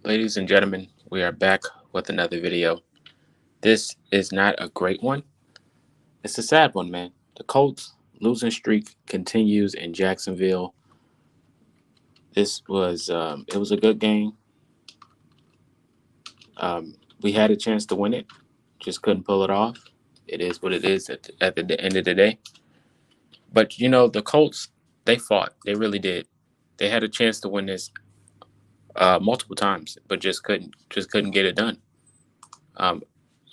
Ladies and gentlemen, we are back with another video. This is not a great one. It's a sad one, man. The Colts losing streak continues in Jacksonville. It was a good game. We had a chance to win it, just couldn't pull it off. It is what it is at the end of the day. But the Colts, they fought. They really did. They had a chance to win this multiple times, but just couldn't get it done. Um,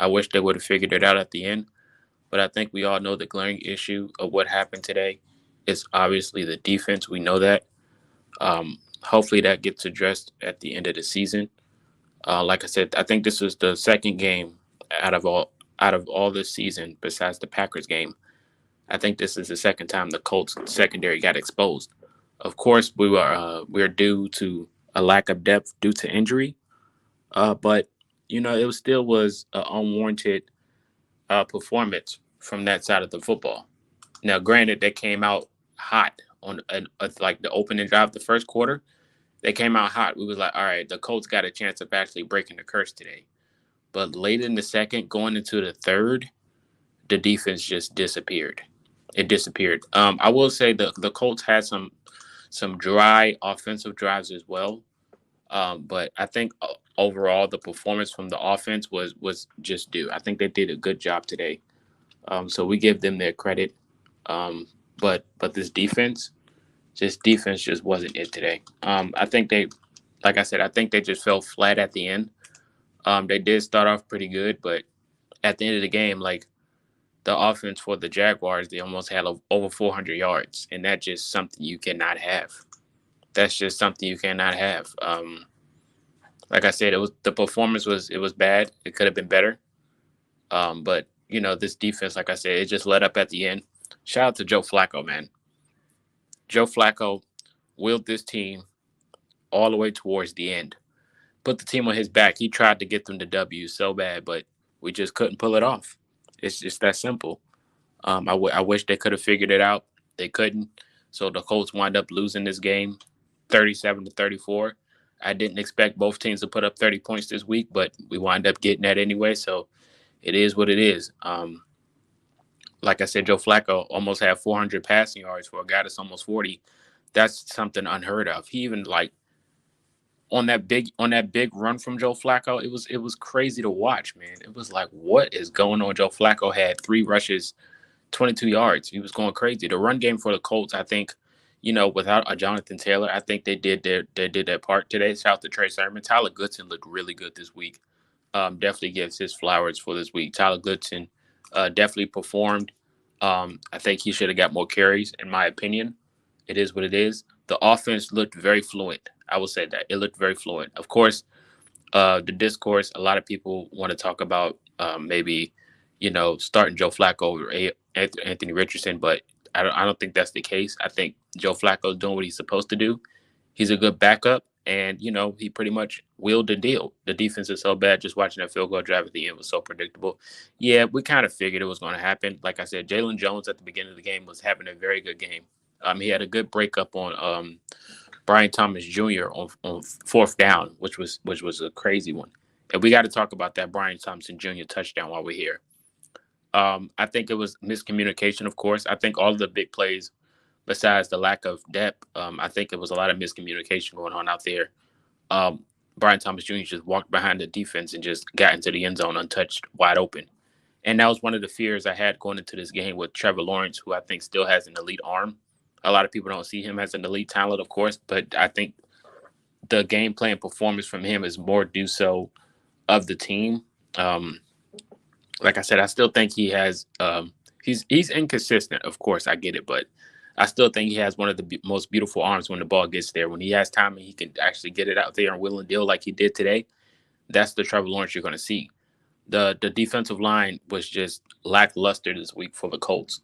I wish they would have figured it out at the end. But I think we all know the glaring issue of what happened today is obviously the defense. We know that. Hopefully that gets addressed at the end of the season. Like I said, I think this was the second game out of all this season, besides the Packers game. I think this is the second time the Colts secondary got exposed. Of course, we're due to a lack of depth due to injury, but it was an unwarranted performance from that side of the football. Now, granted, they came out hot on like the opening drive, the first quarter. They came out hot. We was like, all right, the Colts got a chance of actually breaking the curse today. But late in the second, going into the third, the defense just disappeared. It disappeared. I will say the Colts had some dry offensive drives as well. But I think overall the performance from the offense was just due. I think they did a good job today. So we give them their credit. But this defense just wasn't it today. I think like I said, I think they just fell flat at the end. They did start off pretty good, but at the end of the game, like the offense for the Jaguars, they almost had over 400 yards, and that's just something you cannot have. That's just something you cannot have. Like I said, the performance was bad. It could have been better. But this defense, like I said, it just let up at the end. Shout out to Joe Flacco, man. Joe Flacco willed this team all the way towards the end. Put the team on his back. He tried to get them to W so bad, but we just couldn't pull it off. It's just that simple. I wish they could have figured it out. They couldn't. So the Colts wind up losing this game 37-34. I didn't expect both teams to put up 30 points this week, but we wind up getting that anyway. So it is what it is. Like I said, Joe Flacco almost had 400 passing yards for a guy that's almost 40. That's something unheard of. He even like on that big run from Joe Flacco, it was crazy to watch, man. It was like, what is going on? Joe Flacco had 3 rushes, 22 yards. He was going crazy. The run game for the Colts, I think, without a Jonathan Taylor, I think they did their part today. Shout out to Trey Sermon. Tyler Goodson looked really good this week. Definitely gives his flowers for this week. Tyler Goodson definitely performed. I think he should have got more carries, in my opinion. It is what it is. The offense looked very fluent. I will say that it looked very fluent. Of course, the discourse. A lot of people want to talk about maybe, starting Joe Flacco over Anthony Richardson, but I don't think that's the case. I think Joe Flacco is doing what he's supposed to do. He's a good backup, and he pretty much willed the deal. The defense is so bad. Just watching that field goal drive at the end was so predictable. Yeah, we kind of figured it was going to happen. Like I said, Jalen Jones at the beginning of the game was having a very good game. He had a good breakup on Brian Thomas Jr. on fourth down, which was a crazy one. And we got to talk about that Brian Thompson Jr. touchdown while we're here. I think it was miscommunication, of course. I think all of the big plays, besides the lack of depth, I think it was a lot of miscommunication going on out there. Brian Thomas Jr. just walked behind the defense and just got into the end zone untouched, wide open. And that was one of the fears I had going into this game with Trevor Lawrence, who I think still has an elite arm. A lot of people don't see him as an elite talent, of course, but I think the game plan performance from him is more due so of the team. Like I said, I still think he has. He's inconsistent, of course. I get it, but I still think he has one of the most beautiful arms when the ball gets there. When he has time and he can actually get it out there and will and deal like he did today, that's the Trevor Lawrence you're going to see. The defensive line was just lackluster this week for the Colts.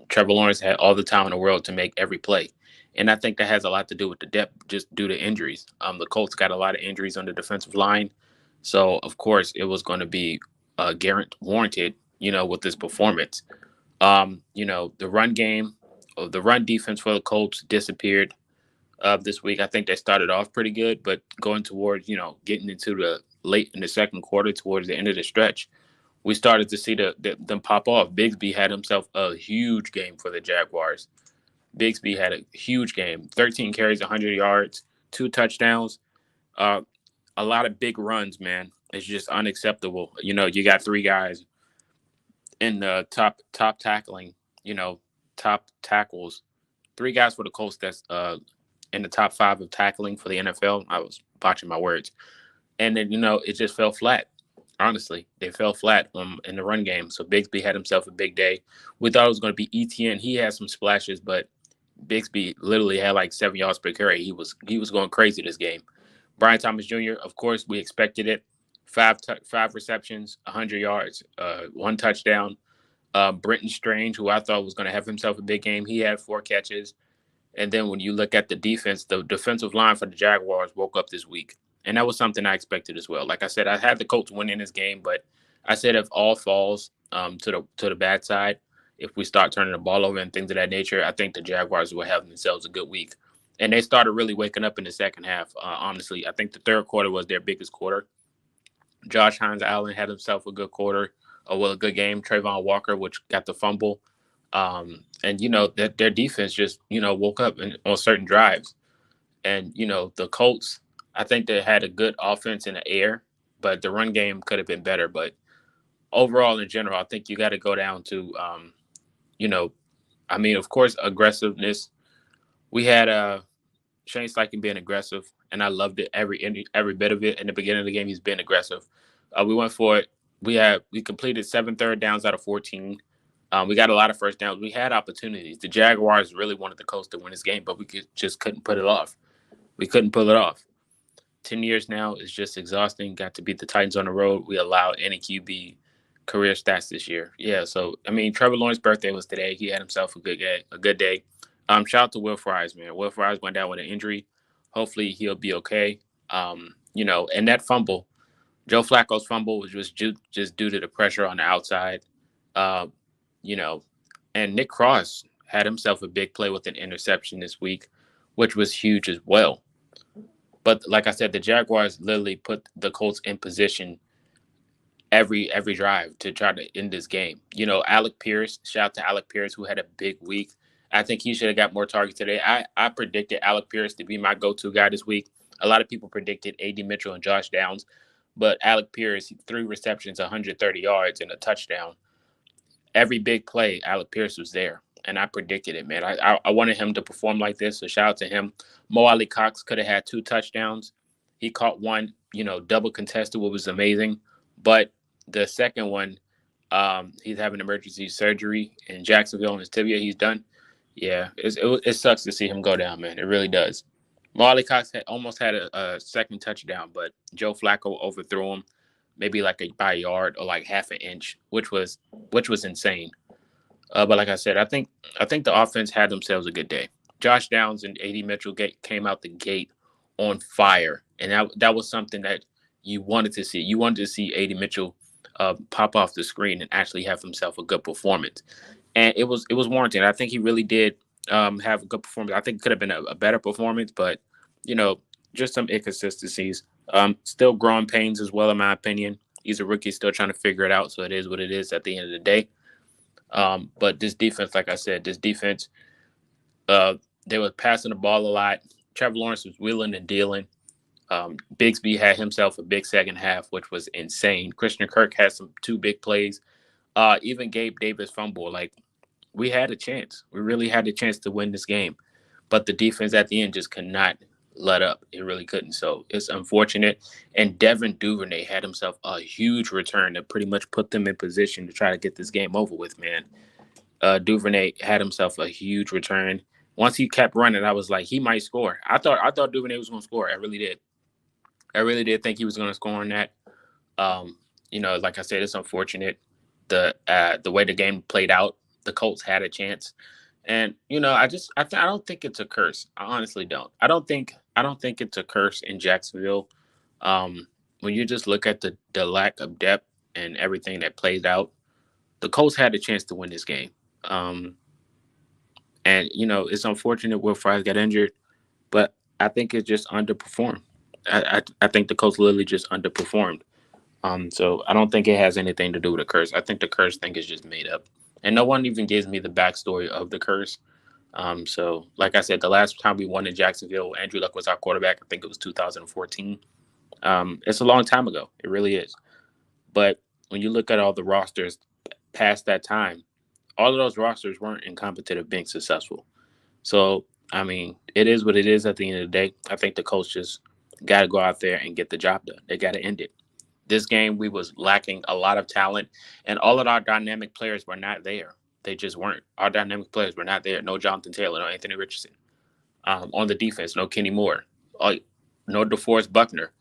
Trevor Lawrence had all the time in the world to make every play. And I think that has a lot to do with the depth, just due to injuries. The Colts got a lot of injuries on the defensive line. So, of course, it was going to be warranted, with this performance. The run game, the run defense for the Colts disappeared. this week. I think they started off pretty good, but going towards, getting into the late in the second quarter, towards the end of the stretch, we started to see them pop off. Bigsby had himself a huge game for the Jaguars. Bigsby had a huge game, 13 carries, 100 yards, 2 touchdowns, uh, a lot of big runs, man. It's just unacceptable. You got three guys in the top tackling, top tackles. Three guys for the Colts that's in the top five of tackling for the NFL. I was botching my words, and then it just fell flat. Honestly, they fell flat in the run game. So Bigsby had himself a big day. We thought it was going to be ETN. He had some splashes, but Bigsby literally had like 7 yards per carry. He was going crazy this game. Brian Thomas Jr. Of course, we expected it. Five receptions, 100 yards, 1 touchdown. Brenton Strange, who I thought was going to have himself a big game, he had 4 catches. And then when you look at the defense, the defensive line for the Jaguars woke up this week. And that was something I expected as well. Like I said, I had the Colts winning this game, but I said if all falls to the bad side, if we start turning the ball over and things of that nature, I think the Jaguars will have themselves a good week. And they started really waking up in the second half. Honestly, I think the third quarter was their biggest quarter. Josh Hines Allen had himself a good quarter, a good game. Trayvon Walker, which got the fumble. And that their defense just woke up on certain drives. And the Colts, I think they had a good offense in the air, but the run game could have been better. But overall, in general, I think you got to go down to, of course, aggressiveness. We had Shane Steichen being aggressive, and I loved it every bit of it. In the beginning of the game, he's been aggressive. We went for it. We completed 7 third downs out of 14. We got a lot of first downs. We had opportunities. The Jaguars really wanted the Colts to win this game, but just couldn't put it off. We couldn't pull it off. 10 years now is just exhausting. Got to beat the Titans on the road. We allowed any QB career stats this year. Yeah, so, Trevor Lawrence's birthday was today. He had himself a good day. Shout out to Will Fries, man. Will Fries went down with an injury. Hopefully he'll be okay. And that fumble, Joe Flacco's fumble was just due to the pressure on the outside. Uh, you know, and Nick Cross had himself a big play with an interception this week, which was huge as well. But like I said, the Jaguars literally put the Colts in position every drive to try to end this game. Alec Pierce, shout out to Alec Pierce, who had a big week. I think he should have got more targets today. I predicted Alec Pierce to be my go-to guy this week. A lot of people predicted A.D. Mitchell and Josh Downs, but Alec Pierce, 3 receptions, 130 yards, and a touchdown. Every big play, Alec Pierce was there, and I predicted it, man. I wanted him to perform like this, so shout out to him. Mo Ali Cox could have had 2 touchdowns. He caught one, double contested, which was amazing. But the second one, he's having emergency surgery in Jacksonville on his tibia. He's done. Yeah, it sucks to see him go down, man. It really does. Mo Ali Cox almost had a second touchdown, but Joe Flacco overthrew him, maybe like by a yard or like half an inch, which was insane. But like I said, I think the offense had themselves a good day. Josh Downs and A.D. Mitchell came out the gate on fire, and that was something that you wanted to see. You wanted to see A.D. Mitchell pop off the screen and actually have himself a good performance, and it was warranted. I think he really did have a good performance. I think it could have been a better performance, but just some inconsistencies. Still growing pains as well, in my opinion. He's a rookie, still trying to figure it out, so it is what it is at the end of the day. But this defense, like I said, they were passing the ball a lot. Trevor Lawrence was wheeling and dealing. Bigsby had himself a big second half, which was insane. Christian Kirk had 2 big plays. Even Gabe Davis fumble. Like, we had a chance. We really had a chance to win this game. But the defense at the end just could not let up. It really couldn't. So it's unfortunate. And Devin Duvernay had himself a huge return that pretty much put them in position to try to get this game over with, man. Duvernay had himself a huge return. Once he kept running, I was like, he might score. I thought Duvernay was going to score. I really did. I really did think he was going to score on that. Like I said, it's unfortunate the way the game played out. The Colts had a chance, and I don't think it's a curse. I honestly don't. I don't think it's a curse in Jacksonville. When you just look at the lack of depth and everything that played out, the Colts had a chance to win this game. And it's unfortunate Will Fries got injured, but I think it just underperformed. I think the Colts literally just underperformed. So I don't think it has anything to do with the curse. I think the curse thing is just made up, and no one even gives me the backstory of the curse. So like I said, the last time we won in Jacksonville, Andrew Luck was our quarterback. I think it was 2014. It's a long time ago. It really is. But when you look at all the rosters past that time, all of those rosters weren't incompetent of being successful. So, I mean, it is what it is at the end of the day. I think the Colts just got to go out there and get the job done. They got to end it. This game, we was lacking a lot of talent, and all of our dynamic players were not there. They just weren't. Our dynamic players were not there. No Jonathan Taylor, no Anthony Richardson. On the defense, no Kenny Moore, no DeForest Buckner,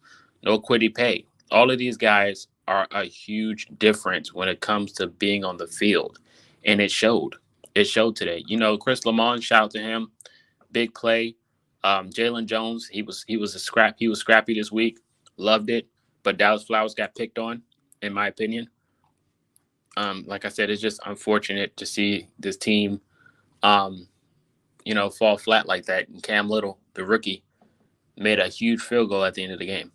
no Kwity Paye. All of these guys are a huge difference when it comes to being on the field, and it showed. It showed today. Chris Lamont, shout out to him, big play. Jalen Jones, he was scrappy this week, loved it. But Dallas Flowers got picked on, in my opinion. Like I said, it's just unfortunate to see this team, fall flat like that. And Cam Little, the rookie, made a huge field goal at the end of the game.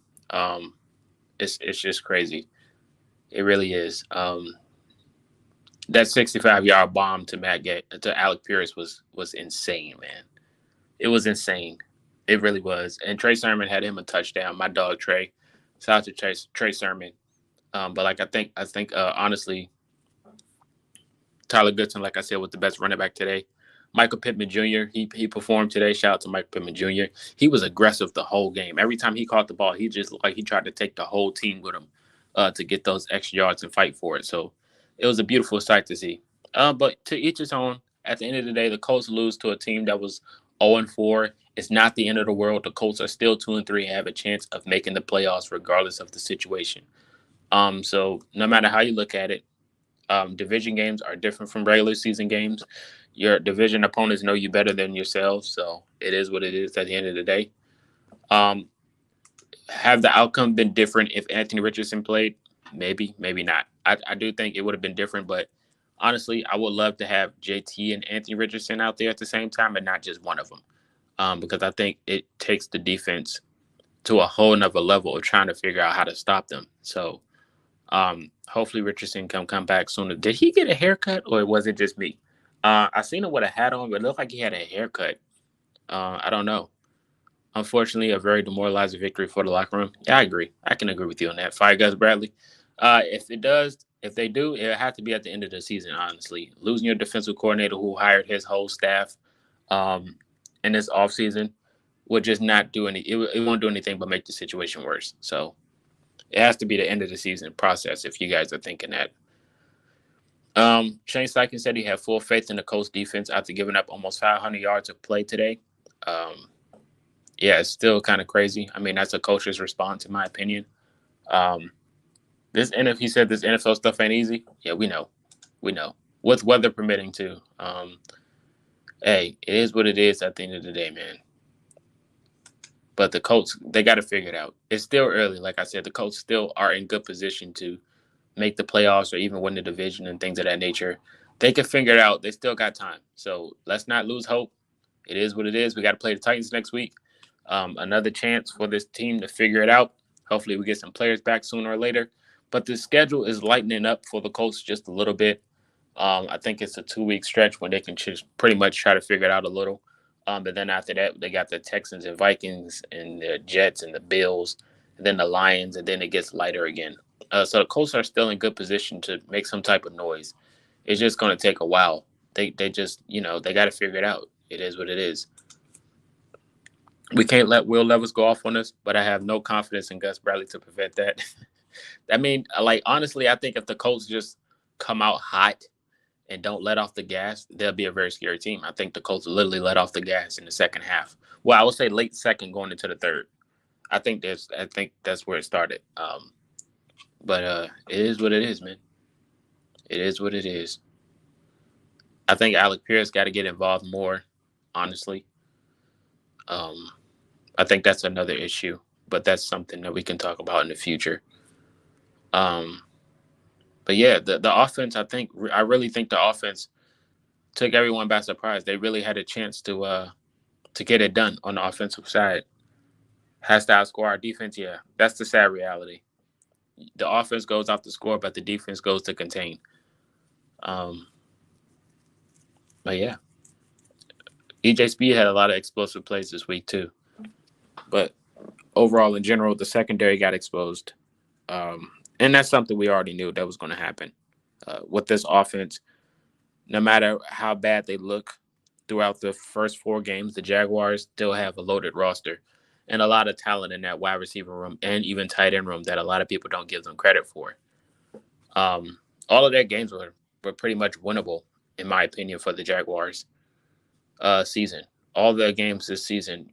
It's just crazy. It really is. That 65-yard bomb to Alec Pierce was insane, man. It was insane. It really was. And Trey Sermon had him a touchdown. My dog Trey. Shout out to Trey Sermon. But like I think honestly, Tyler Goodson, like I said, was the best running back today. Michael Pittman Jr. He performed today. Shout out to Michael Pittman Jr. He was aggressive the whole game. Every time he caught the ball, he just looked like he tried to take the whole team with him to get those extra yards and fight for it. So it was a beautiful sight to see. But to each his own. At the end of the day, the Colts lose to a team that was 0-4. It's not the end of the world. The Colts are still 2-3 and have a chance of making the playoffs regardless of the situation. So no matter how you look at it, division games are different from regular season games. Your division opponents know you better than yourselves, so it is what it is at the end of the day. Have the outcome been different if Anthony Richardson played? Maybe, maybe not. I do think it would have been different, but honestly, I would love to have JT and Anthony Richardson out there at the same time and not just one of them. Because I think it takes the defense to a whole nother level of trying to figure out how to stop them. So hopefully Richardson can come back sooner. Did he get a haircut or was it just me? I seen him with a hat on, but it looked like he had a haircut. I don't know. Unfortunately, a very demoralizing victory for the locker room. Yeah, I agree. I can agree with you on that. Fire Gus Bradley. If they do, it had to be at the end of the season, honestly. Losing your defensive coordinator who hired his whole staff in this offseason would just not do it won't do anything but make the situation worse. So it has to be the end of the season process if you guys are thinking that. Shane Steichen said he had full faith in the Colts defense after giving up almost 500 yards of play today. Yeah, it's still kind of crazy. I mean, that's a coach's response, in my opinion. He said this NFL stuff ain't easy. Yeah, we know. With weather permitting, too. Hey, it is what it is at the end of the day, man. But the Colts, they got to figure it out. It's still early. Like I said, the Colts still are in good position to make the playoffs or even win the division and things of that nature. They can figure it out. They still got time. So let's not lose hope. It is what it is. We got to play the Titans next week. Another chance for this team to figure it out. Hopefully we get some players back sooner or later. But the schedule is lightening up for the Colts just a little bit. I think it's a 2-week stretch when they can just pretty much try to figure it out a little. But then after that, they got the Texans and Vikings and the Jets and the Bills, and then the Lions, and then it gets lighter again. So the Colts are still in good position to make some type of noise. It's just going to take a while. They just, they got to figure it out. It is what it is. We can't let Will Levis go off on us, but I have no confidence in Gus Bradley to prevent that. I mean, honestly, I think if the Colts just come out hot and don't let off the gas, they'll be a very scary team. I think the Colts literally let off the gas in the second half. Well, I would say late second going into the third. I think that's where it started. But it is what it is, man. It is what it is. I think Alec Pierce got to get involved more, honestly. I think that's another issue, but that's something that we can talk about in the future. But yeah, the offense, I really think the offense took everyone by surprise. They really had a chance to to get it done on the offensive side. Has to outscore our defense. Yeah, that's the sad reality. The offense goes off to score, but the defense goes to contain. Um, but yeah, EJ Speed had a lot of explosive plays this week too. But overall, in general, the secondary got exposed, and that's something we already knew that was going to happen. With this offense, no matter how bad they look throughout the first 4 games, the Jaguars still have a loaded roster and a lot of talent in that wide receiver room and even tight end room that a lot of people don't give them credit for. All of their games were pretty much winnable, in my opinion, for the Jaguars season. All the games this season,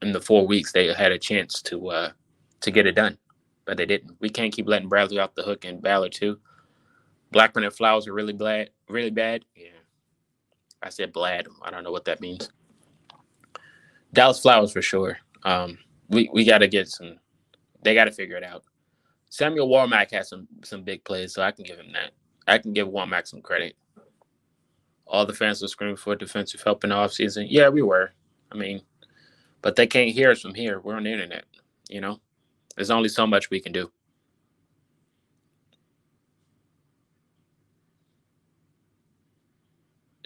in the 4 weeks, they had a chance to get it done, but they didn't. We can't keep letting Bradley off the hook and Ballard too. Blackman and Flowers are really bad. Really bad. Yeah, I said Blad. I don't know what that means. Dallas Flowers for sure. We got to get some. They got to figure it out. Samuel Warmack has some big plays, so I can give him that. I can give Warmack some credit. All the fans were screaming for defensive help in the offseason. Yeah, we were. I mean, but they can't hear us from here. We're on the internet. You know, there's only so much we can do.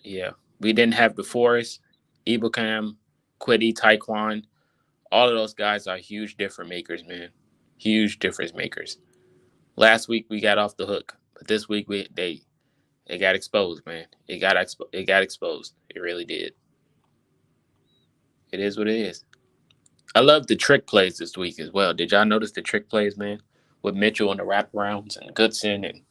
Yeah, we didn't have DeForest, Ibukam, Quiddy, Taekwon. All of those guys are huge difference makers, man. Huge difference makers. Last week we got off the hook, but this week they got exposed, man. It got exposed. It really did. It is what it is. I love the trick plays this week as well. Did y'all notice the trick plays, man? With Mitchell and the wraparounds and Goodson and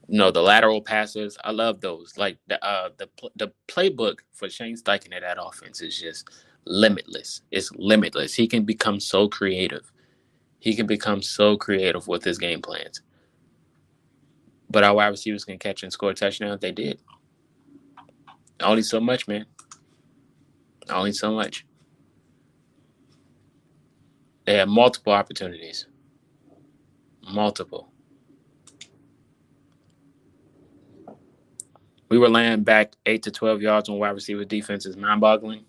the lateral passes. I love those. Like the playbook for Shane Steichen at that offense is just limitless. It's limitless. He can become so creative. He can become so creative with his game plans. But our wide receivers can catch and score touchdowns. They did. Only so much, man. Only so much. They had multiple opportunities. Multiple. We were laying back 8 to 12 yards on wide receiver defense is mind-boggling.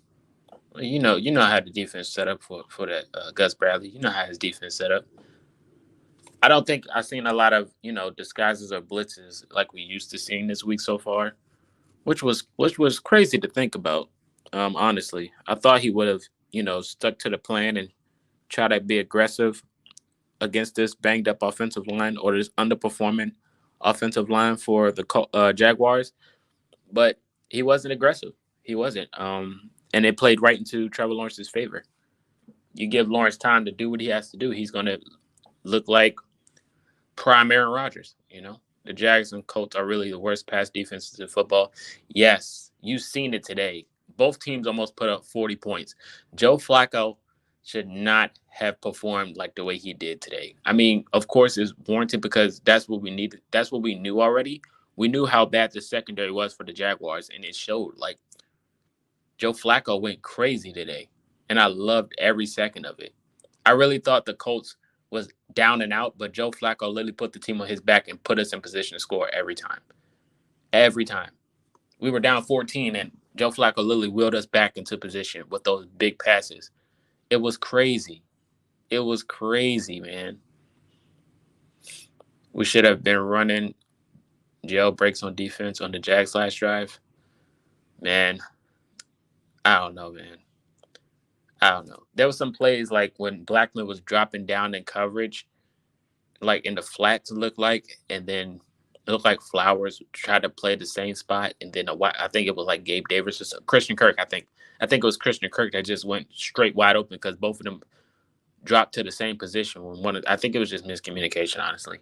You know how the defense set up for that Gus Bradley. You know how his defense set up. I don't think I've seen a lot of disguises or blitzes like we used to seeing this week so far, which was crazy to think about. Honestly, I thought he would have stuck to the plan and try to be aggressive against this banged up offensive line or this underperforming offensive line for the Jaguars, but he wasn't aggressive. He wasn't. And it played right into Trevor Lawrence's favor. You give Lawrence time to do what he has to do, he's going to look like prime Aaron Rodgers. The Jags and Colts are really the worst pass defenses in football. Yes, you've seen it today. Both teams almost put up 40 points. Joe Flacco should not have performed like the way he did today. I mean, of course, it's warranted because that's what we needed. That's what we knew already. We knew how bad the secondary was for the Jaguars, and it showed. Like, Joe Flacco went crazy today, and I loved every second of it. I really thought the Colts was down and out, but Joe Flacco literally put the team on his back and put us in position to score every time. Every time. We were down 14, and Joe Flacco literally wheeled us back into position with those big passes. It was crazy. It was crazy, man. We should have been running jailbreaks on defense on the Jags last drive. Man, I don't know, man. I don't know. There was some plays like when Blackman was dropping down in coverage, like in the flat to look like, and then it looked like Flowers tried to play the same spot, and then I think it was like Gabe Davis or Christian Kirk. I think it was Christian Kirk that just went straight wide open because both of them dropped to the same position. I think it was just miscommunication, honestly.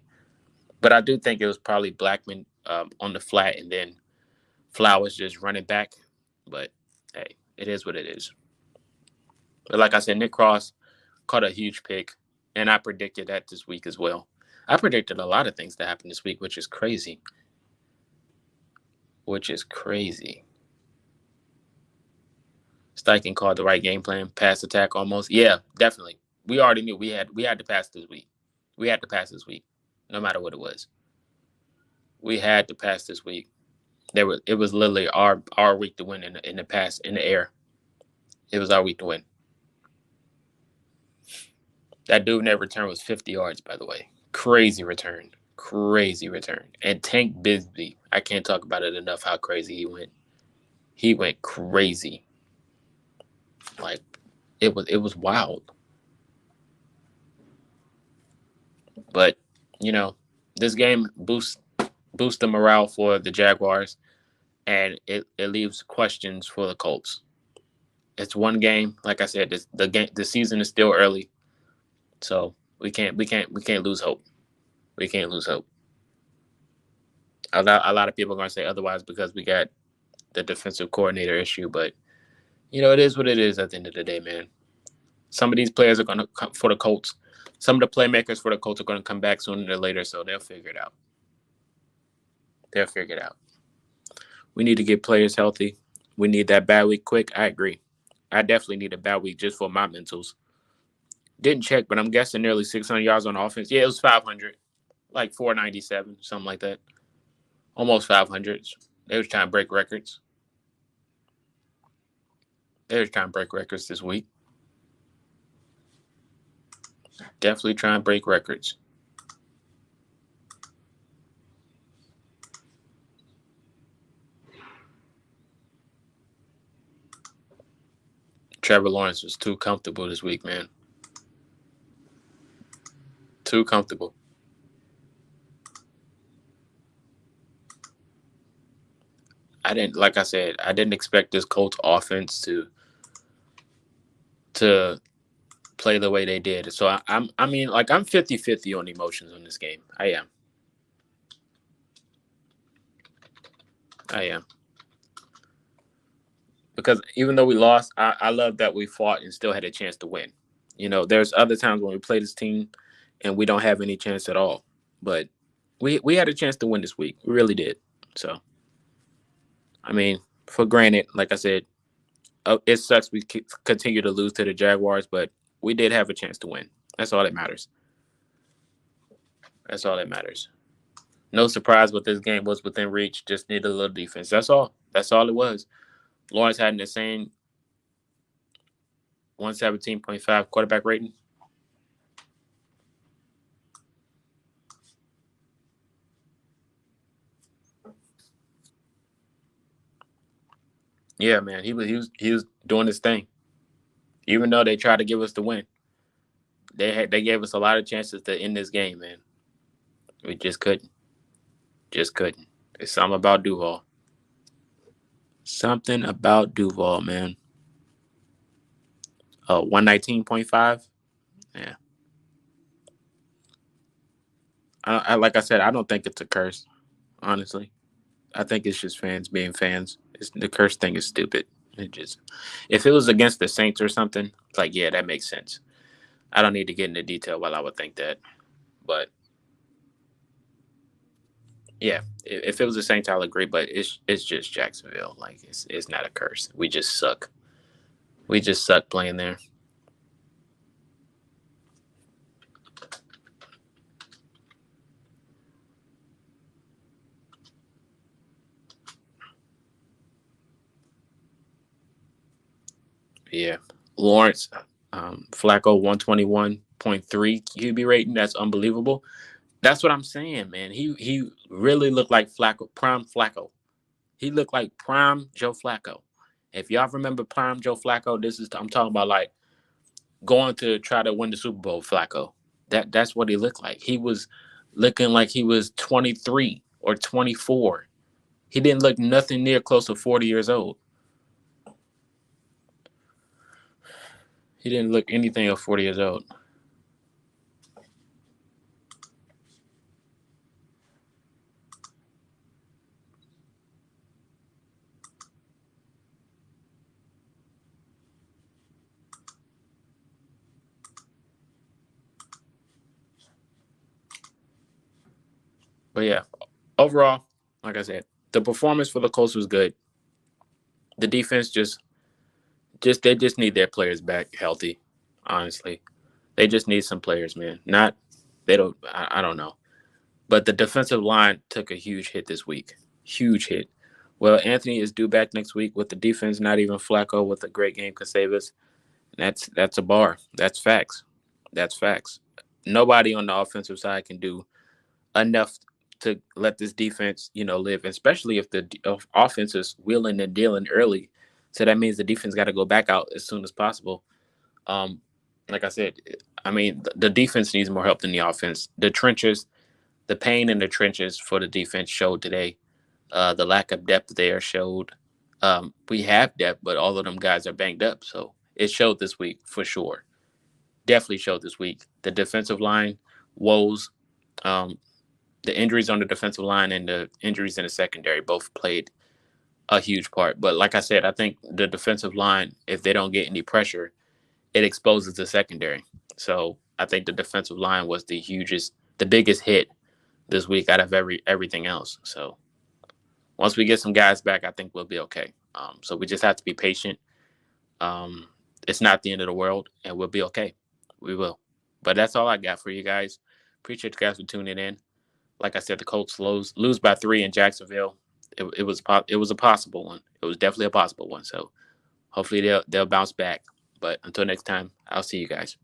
But I do think it was probably Blackman on the flat, and then Flowers just running back. But hey, it is what it is. But like I said, Nick Cross caught a huge pick, and I predicted that this week as well. I predicted a lot of things to happen this week, which is crazy. Steichen called the right game plan, pass attack almost. Yeah, definitely. We already knew we had to pass this week. We had to pass this week, no matter what it was. We had to pass this week. It was literally our week to win in the pass in the air. It was our week to win. That dude never returned was 50 yards, by the way. Crazy return. Crazy return. And Tank Bigsby, I can't talk about it enough how crazy he went. He went crazy. Like, it was wild. But, this game boosts the morale for the Jaguars, and it leaves questions for the Colts. It's one game. Like I said, the season is still early. So we can't lose hope. We can't lose hope. A lot of people are going to say otherwise because we got the defensive coordinator issue, but it is what it is at the end of the day, man. Some of these players are going to come for the Colts. Some of the playmakers for the Colts are going to come back sooner or later, so they'll figure it out. They'll figure it out. We need to get players healthy. We need that bye week quick. I agree. I definitely need a bye week just for my mentals. Didn't check, but I'm guessing nearly 600 yards on offense. Yeah, it was 500, like 497, something like that. Almost 500. They was trying to break records. They were trying to break records this week. Definitely trying to break records. Trevor Lawrence was too comfortable this week, man. Too comfortable. Like I said, I didn't expect this Colts offense to play the way they did. So I'm 50-50 on emotions on this game. I am. Because even though we lost, I love that we fought and still had a chance to win. There's other times when we play this team and we don't have any chance at all. But we had a chance to win this week. We really did. So, for granted, like I said, it sucks we continue to lose to the Jaguars, but we did have a chance to win. That's all that matters. That's all that matters. No surprise what this game was within reach. Just needed a little defense. That's all. That's all it was. Lawrence had an insane 117.5 quarterback rating. Yeah, man, he was doing his thing. Even though they tried to give us the win, they gave us a lot of chances to end this game, man. We just couldn't. Just couldn't. It's something about Duval. Something about Duval, man. 119.5. Yeah. Like I said, I don't think it's a curse. Honestly, I think it's just fans being fans. The curse thing is stupid. If it was against the Saints or something, it's like, yeah, that makes sense. I don't need to get into detail while I would think that, but yeah, if it was the Saints, I'll agree. But it's just Jacksonville. Like it's not a curse. We just suck. We just suck playing there. Yeah, Lawrence, Flacco 121.3 QB rating. That's unbelievable. That's what I'm saying, man. He really looked like prime Flacco. He looked like prime Joe Flacco. If y'all remember prime Joe Flacco, I'm talking about like going to try to win the Super Bowl Flacco. That's what he looked like. He was looking like he was 23 or 24. He didn't look nothing near close to 40 years old. He didn't look anything of 40 years old. But yeah, overall, like I said, the performance for the Colts was good. The defense they just need their players back healthy. Honestly, they just need some players, man. I don't know, but the defensive line took a huge hit this week. Huge hit. Well, Anthony is due back next week with the defense. Not even Flacco with a great game could save us. That's a bar. That's facts. That's facts. Nobody on the offensive side can do enough to let this defense, live, especially if if offense is wheeling and dealing early. So that means the defense got to go back out as soon as possible. Um, like I said, I mean, the defense needs more help than the offense. The trenches, the pain in the trenches for the defense showed today. The lack of depth there showed. We have depth, but all of them guys are banged up. So it showed this week for sure. Definitely showed this week. The defensive line woes. Um, the injuries on the defensive line and the injuries in the secondary both played a huge part. But like I said, I think the defensive line, if they don't get any pressure, it exposes the secondary. So I think the defensive line was the biggest hit this week out of everything else. So once we get some guys back, I think we'll be okay. So we just have to be patient. Um, it's not the end of the world, and we'll be okay. We will. But that's all I got for you guys. Appreciate you guys for tuning in. Like I said, the Colts lose by 3 in Jacksonville. It was a possible one. It was definitely a possible one. So hopefully they'll bounce back. But until next time, I'll see you guys.